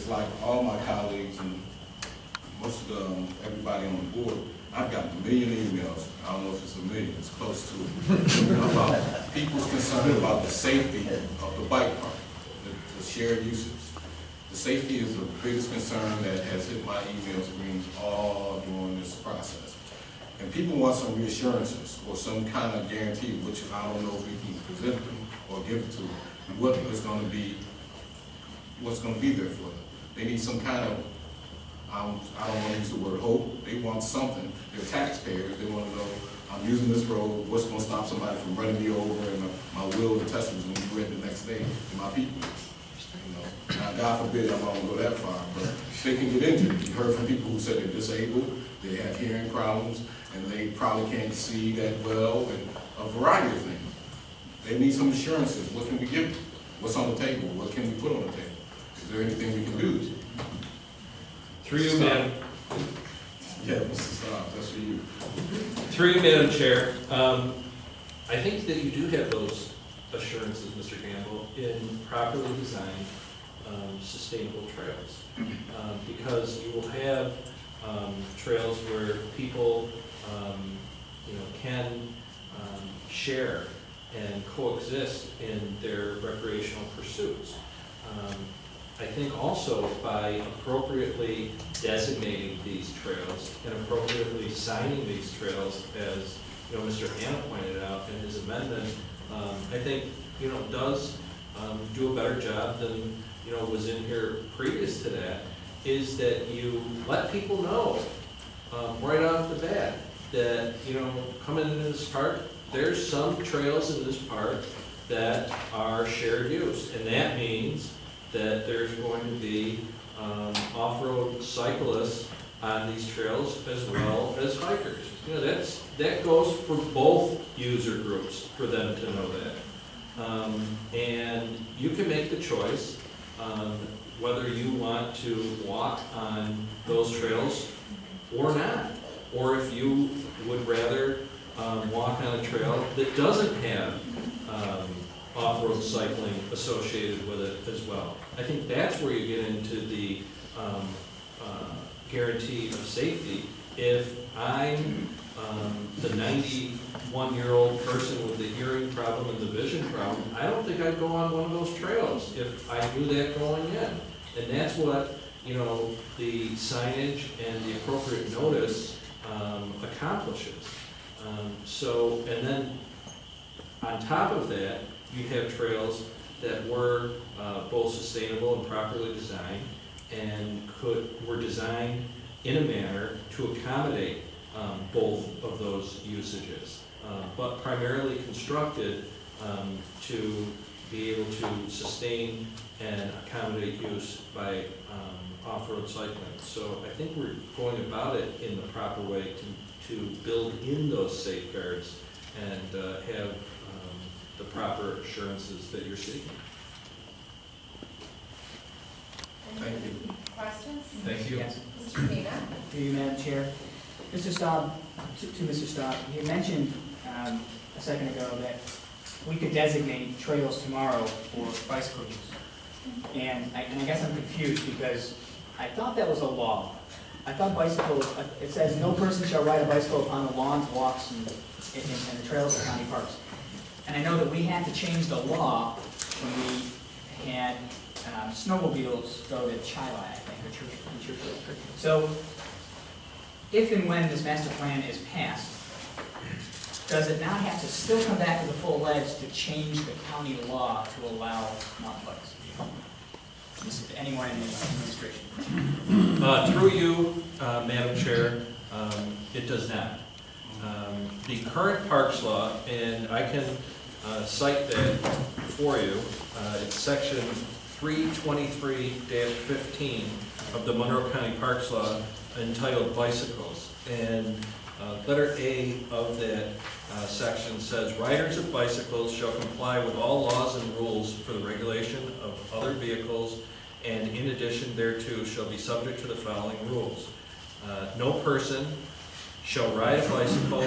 it's like all my colleagues and most of everybody on the board, I've got a million emails. I don't know if it's a million, it's close to it, about people's concern about the safety of the bike park, the shared usage. The safety is the biggest concern that has hit my email screen all during this process. And people want some reassurances or some kind of guarantee, which I don't know if we can present them or give it to them, what is going to be, what's going to be there for them. They need some kind of, I don't want to use the word hope, they want something. They're taxpayers, they want to know, I'm using this road, what's going to stop somebody from running me over, and my will and testament is going to be read the next day to my people. You know, now, God forbid I'm not going to go that far, but they can get injured. You heard from people who said they're disabled, they have hearing problems, and they probably can't see that well, and a variety of things. They need some assurances. What can we give them? What's on the table? What can we put on the table? Is there anything we can do? Through you, Madam. Yeah, Mr. Staub, that's for you. Through you, Madam Chair. I think that you do have those assurances, Mr. Campbell, in properly designed, sustainable trails. Because you will have trails where people, can share and coexist in their recreational pursuits. I think also by appropriately designating these trails and appropriately signing these trails, as Mr. Hanna pointed out in his amendment, I think does do a better job than was in here previous to that. Is that you let people know right off the bat that coming into this park, there's some trails in this park that are shared use, and that means that there's going to be off-road cyclists on these trails as well as hikers. That goes for both user groups for them to know that. And you can make the choice whether you want to walk on those trails or not, or if you would rather walk on a trail that doesn't have off-road cycling associated with it as well. I think that's where you get into the guarantee of safety. If I'm the 91-year-old person with the hearing problem and the vision problem, I don't think I'd go on one of those trails if I knew that going in. And that's what the signage and the appropriate notice accomplishes. And then on top of that, you have trails that were both sustainable and properly designed, and were designed in a manner to accommodate both of those usages, but primarily constructed to be able to sustain and accommodate use by off-road cycling. So I think we're going about it in the proper way to build in those safeguards and have the proper assurances that you're seeking. Thank you. Questions? Thank you. Yes. Mr. Gumina? Through you, Madam Chair. Mr. Staub, to Mr. Staub, you mentioned a second ago that we could designate trails tomorrow for bicycle use. And I guess I'm confused because I thought that was a law. I thought bicycles, it says no person shall ride a bicycle upon the lawns, walks, and the trails of county parks. And I know that we had to change the law when we had snowmobiles go to Chila, I think, or Church. So, if and when this master plan is passed, does it now have to still come back to the full edge to change the county law to allow mountain bikes? Anyone in the administration? Through you, Madam Chair, it does not. The current parks law, and I can cite that for you, it's section 323-15 of the Monroe County Parks Law entitled Bicycles. And letter A of that section says, riders of bicycles shall comply with all laws and rules for the regulation of other vehicles, and in addition thereto shall be subject to the following rules. No person shall ride a bicycle